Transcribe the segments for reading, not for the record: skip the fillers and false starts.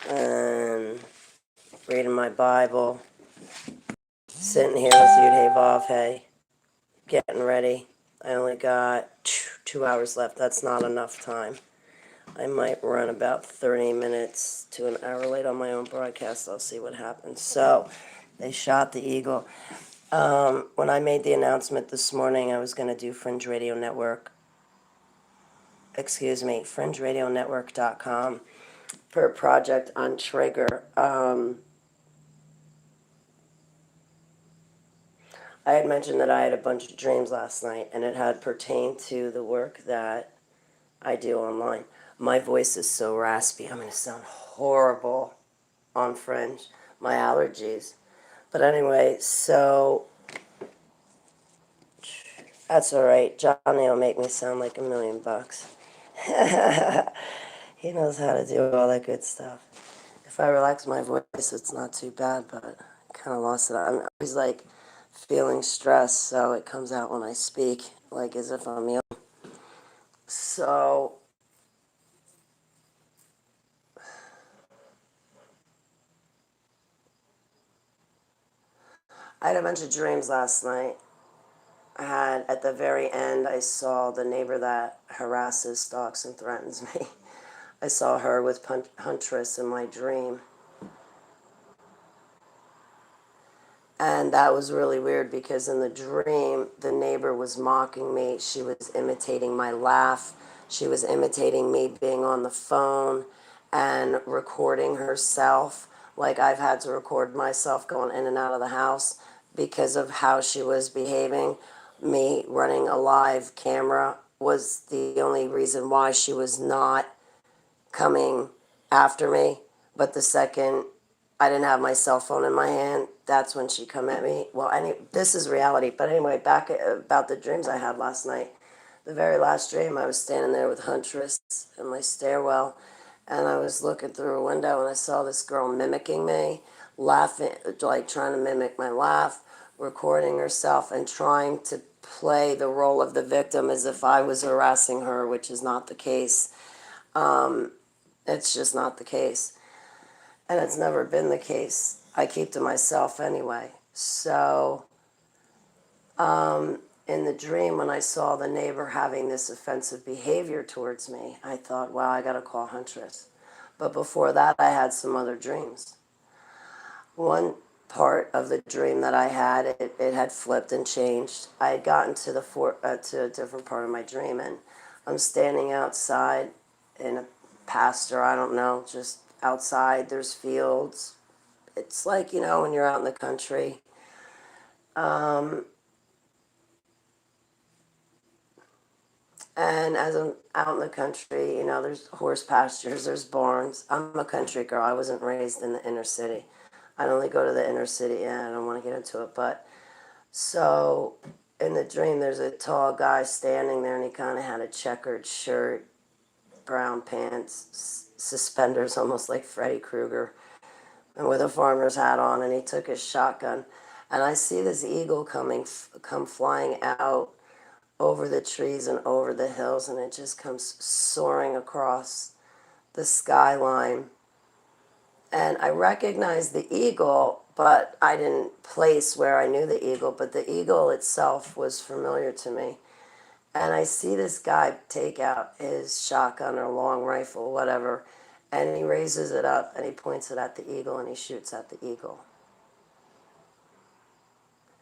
and reading my Bible, sitting here with Yud Vav Hey, getting ready. I only got 2 hours left. That's not enough time. I might run about 30 minutes to an hour late on my own broadcast. I'll see what happens. So, they shot the eagle. When I made the announcement this morning, I was going to do Fringe Radio Network. FringeRadioNetwork.com for a project on Traeger. I had mentioned that I had a bunch of dreams last night, and it had pertained to the work that I do online. My voice is so raspy, I'm going to sound horrible on Fringe. My allergies. But anyway, so that's all right. Johnny will make me sound like $1,000,000. He knows how to do all that good stuff. If I relax my voice, it's not too bad, but I kind of lost it. I'm always like feeling stressed, so it comes out when I speak, like as if I'm ill. So, I had a bunch of dreams last night. At the very end, I saw the neighbor that harasses, stalks, and threatens me. I saw her with Huntress in my dream. And that was really weird because in the dream, the neighbor was mocking me. She was imitating my laugh. She was imitating me being on the phone and recording herself. Like I've had to record myself going in and out of the house because of how she was behaving. Me running a live camera was the only reason why she was not coming after me. But the second I didn't have my cell phone in my hand, that's when she come at me. Well, this is reality. But anyway, back about the dreams I had last night. The very last dream, I was standing there with Huntress in my stairwell, and I was looking through a window, and I saw this girl mimicking me, laughing, like trying to mimic my laugh, recording herself, and trying to play the role of the victim as if I was harassing her, which is not the case. It's just not the case. And it's never been the case. I keep to myself anyway. So, in the dream, when I saw the neighbor having this offensive behavior towards me, I thought, wow, I got to call Huntress. But before that, I had some other dreams. One part of the dream that I had, it had flipped and changed. I had gotten to to a different part of my dream, and I'm standing outside in a pasture, I don't know, just outside. There's fields. It's like, when you're out in the country. And as I'm out in the country, there's horse pastures, there's barns. I'm a country girl. I wasn't raised in the inner city. I'd only go to the inner city, and I don't want to get into it. But so in the dream, there's a tall guy standing there, and he kind of had a checkered shirt, brown pants, suspenders, almost like Freddy Krueger, and with a farmer's hat on, and he took his shotgun. And I see this eagle come flying out over the trees and over the hills, and it just comes soaring across the skyline. And I recognized the eagle, but I didn't place where I knew the eagle, but the eagle itself was familiar to me. And I see this guy take out his shotgun or long rifle, whatever, and he raises it up and he points it at the eagle and he shoots at the eagle.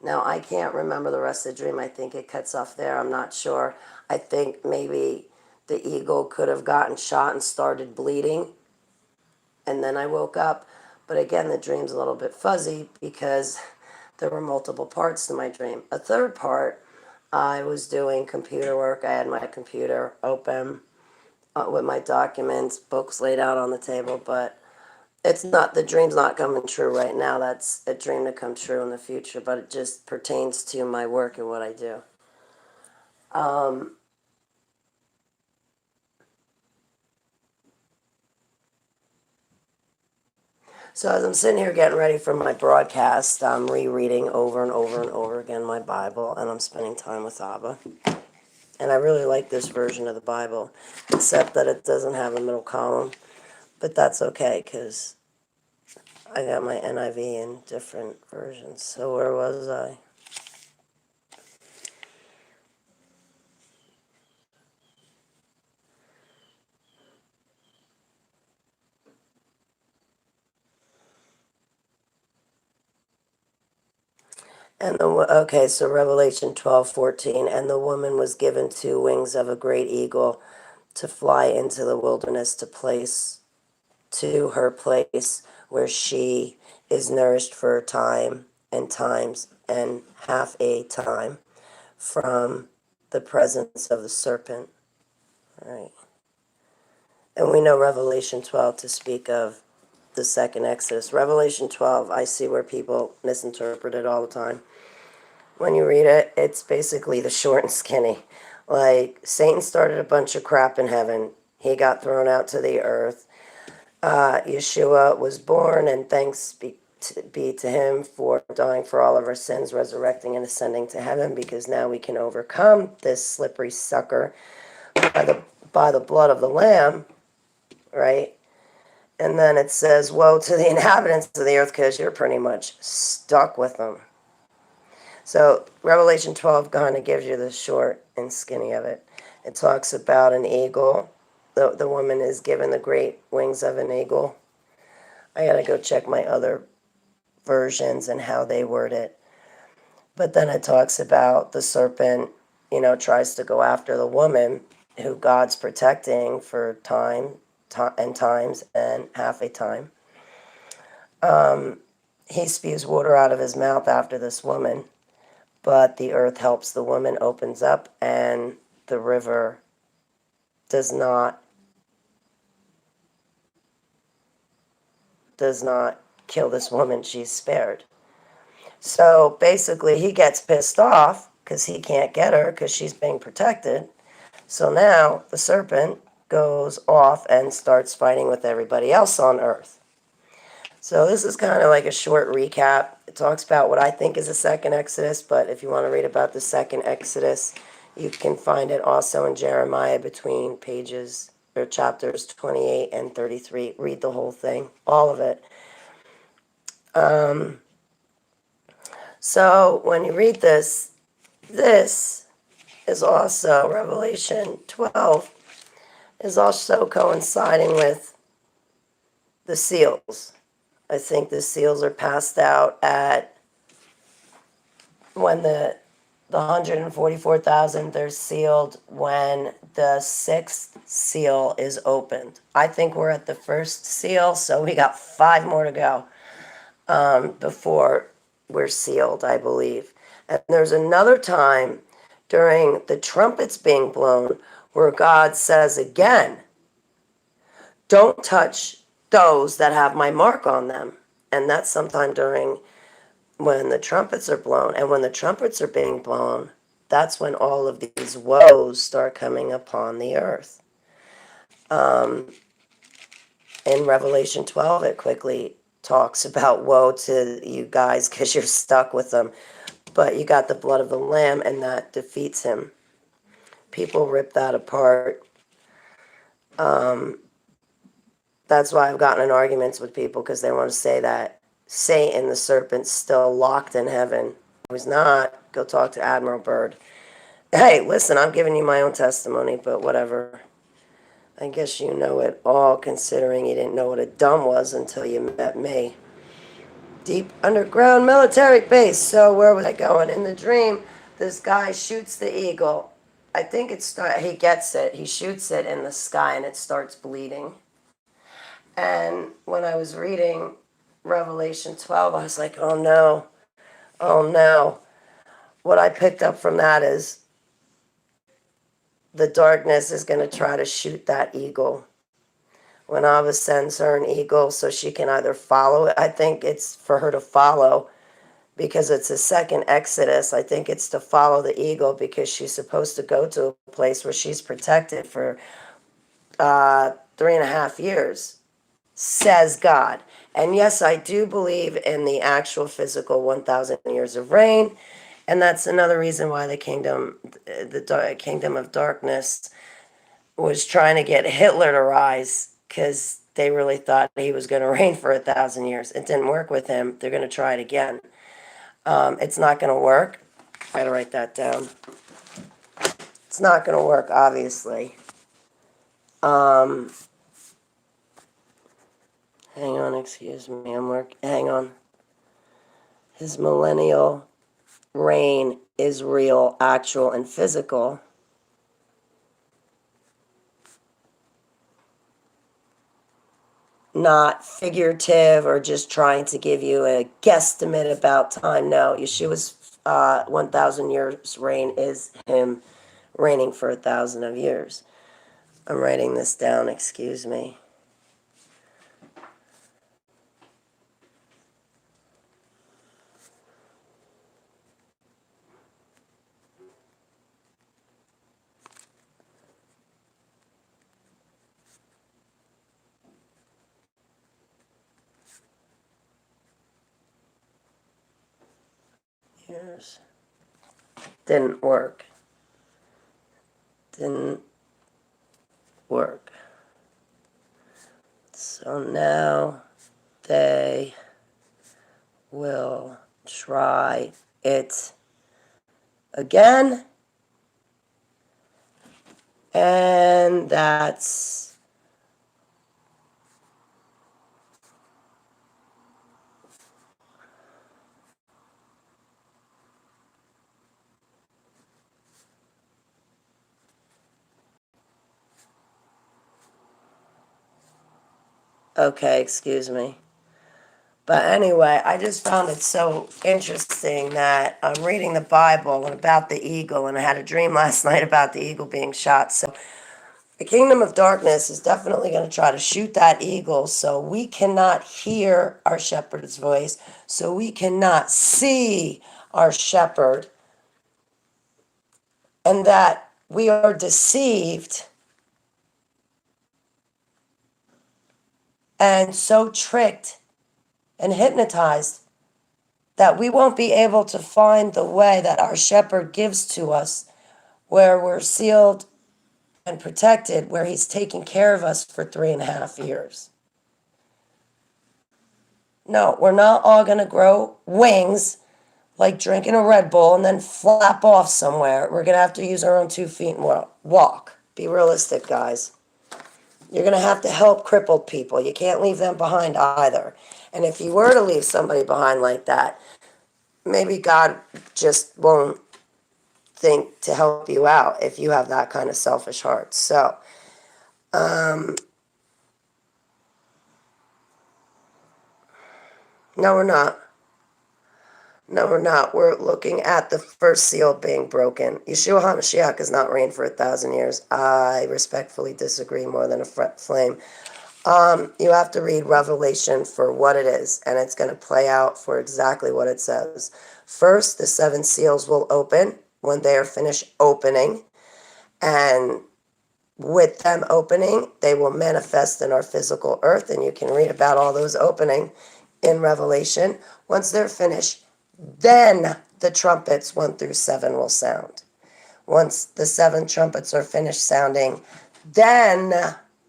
Now, I can't remember the rest of the dream. I think it cuts off there. I'm not sure. I think maybe the eagle could have gotten shot and started bleeding, and then I woke up. But again, the dream's a little bit fuzzy because there were multiple parts to my dream. A third part, I was doing computer work. I had my computer open with my documents, books laid out on the table, but the dream's not coming true right now. That's a dream to come true in the future, but it just pertains to my work and what I do. So as I'm sitting here getting ready for my broadcast, I'm rereading over and over and over again my Bible, and I'm spending time with Abba. And I really like this version of the Bible, except that it doesn't have a middle column. But that's okay because I got my NIV in different versions. So where was I? Okay, so Revelation 12:14, and the woman was given 2 wings of a great eagle to fly into the wilderness to her place where she is nourished for a time and times and half a time from the presence of the serpent. All right. And we know Revelation 12 to speak of the second Exodus. Revelation 12, I see where people misinterpret it all the time. When you read it, it's basically the short and skinny. Like, Satan started a bunch of crap in heaven. He got thrown out to the earth. Yeshua was born, and thanks be to him for dying for all of our sins, resurrecting and ascending to heaven, because now we can overcome this slippery sucker by the blood of the Lamb, right? And then it says, woe to the inhabitants of the earth, because you're pretty much stuck with them. So Revelation 12 kind of gives you the short and skinny of it. It talks about an eagle. The woman is given the great wings of an eagle. I got to go check my other versions and how they word it. But then it talks about the serpent, tries to go after the woman who God's protecting for and times and half a time. He spews water out of his mouth after this woman, but the earth helps the woman, opens up, and the river does not kill this woman. She's spared. So basically, he gets pissed off because he can't get her because she's being protected. So now the serpent goes off and starts fighting with everybody else on earth. So this is kind of like a short recap. It talks about what I think is the second Exodus, but if you want to read about the second Exodus, you can find it also in Jeremiah between pages or chapters 28 and 33. Read the whole thing, all of it. So when you read this is also Revelation 12 is also coinciding with the seals. I think the seals are passed out at when the 144,000, they're sealed when the sixth seal is opened. I think we're at the first seal, so we got 5 more to go before we're sealed, I believe. And there's another time during the trumpets being blown where God says again, don't touch those that have my mark on them. And that's sometime during when the trumpets are blown. And when the trumpets are being blown, that's when all of these woes start coming upon the earth. In Revelation 12, it quickly talks about woe to you guys because you're stuck with them. But you got the blood of the Lamb, and that defeats him. People rip that apart. That's why I've gotten in arguments with people because they want to say that Satan, the serpent's still locked in heaven. He's not. Go talk to Admiral Byrd. Hey, listen, I'm giving you my own testimony, but whatever. I guess you know it all, considering you didn't know what a dumb was until you met me. Deep underground military base. So where was I going? In the dream, this guy shoots the eagle. I think he gets it. He shoots it in the sky and it starts bleeding. And when I was reading Revelation 12, I was like, oh no, oh no. What I picked up from that is the darkness is going to try to shoot that eagle. When Abba sends her an eagle so she can either follow it, I think it's for her to follow because it's a second Exodus. I think it's to follow the eagle because she's supposed to go to a place where she's protected for 3.5 years, says God. And yes, I do believe in the actual physical 1,000 years of reign. And that's another reason why the kingdom of darkness was trying to get Hitler to rise, because they really thought he was going to reign for 1,000 years. It didn't work with him. They're going to try it again. It's not going to work. I gotta write that down. It's not going to work, obviously. Hang on, excuse me. Hang on. His millennial reign is real, actual, and physical. Not figurative or just trying to give you a guesstimate about time. No, Yeshua's 1,000 years reign is him reigning for 1,000 of years. I'm writing this down, excuse me. Years. Didn't work. Didn't work. So now they will try it again. And that's okay, excuse me. But anyway, I just found it so interesting that I'm reading the Bible and about the eagle, and I had a dream last night about the eagle being shot. So the kingdom of darkness is definitely going to try to shoot that eagle so we cannot hear our shepherd's voice, so we cannot see our shepherd, and that we are deceived and so tricked and hypnotized that we won't be able to find the way that our shepherd gives to us, where we're sealed and protected, where he's taking care of us for 3.5 years. No, we're not all going to grow wings like drinking a Red Bull and then flap off somewhere. We're going to have to use our own 2 feet and walk. Be realistic, guys. You're going to have to help crippled people. You can't leave them behind either. And if you were to leave somebody behind like that, maybe God just won't think to help you out if you have that kind of selfish heart. So, no, we're not. No, we're not. We're looking at the first seal being broken. Yeshua HaMashiach has not reigned for 1,000 years. I respectfully disagree more than a flame. You have to read Revelation for what it is, and it's going to play out for exactly what it says. First, the 7 seals will open when they are finished opening, and with them opening, they will manifest in our physical earth, and you can read about all those opening in Revelation. Once they're finished, then the trumpets 1 through 7 will sound. Once the 7 trumpets are finished sounding, then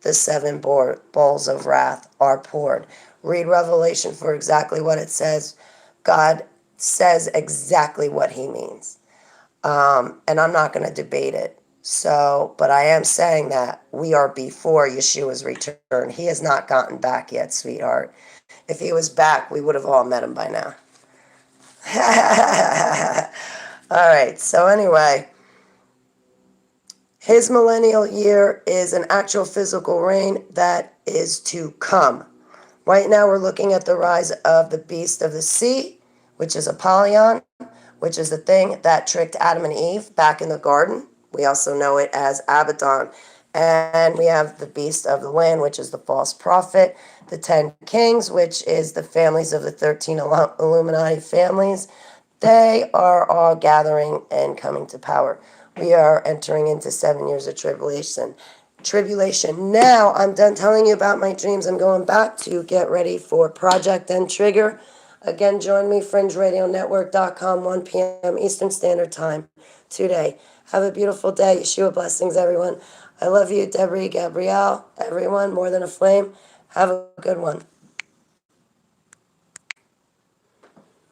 the 7 bowls of wrath are poured. Read Revelation for exactly what it says. God says exactly what he means. And I'm not going to debate it. So, but I am saying that we are before Yeshua's return. He has not gotten back yet, sweetheart. If he was back, we would have all met him by now. All right, so anyway, his millennial year is an actual physical reign that is to come. Right now, we're looking at the rise of the beast of the sea, which is Apollyon, which is the thing that tricked Adam and Eve back in the garden. We also know it as Abaddon. And we have the beast of the land, which is the false prophet, the 10 kings, which is the families of the 13 Illuminati families. They are all gathering and coming to power. We are entering into 7 years of tribulation. Now, I'm done telling you about my dreams. I'm going back to get ready for Project End Trigger. Again, join me, fringeradionetwork.com, 1 p.m. Eastern Standard Time today. Have a beautiful day. Yeshua blessings, everyone. I love you, Debbie, Gabrielle, everyone, more than a flame. Have a good one.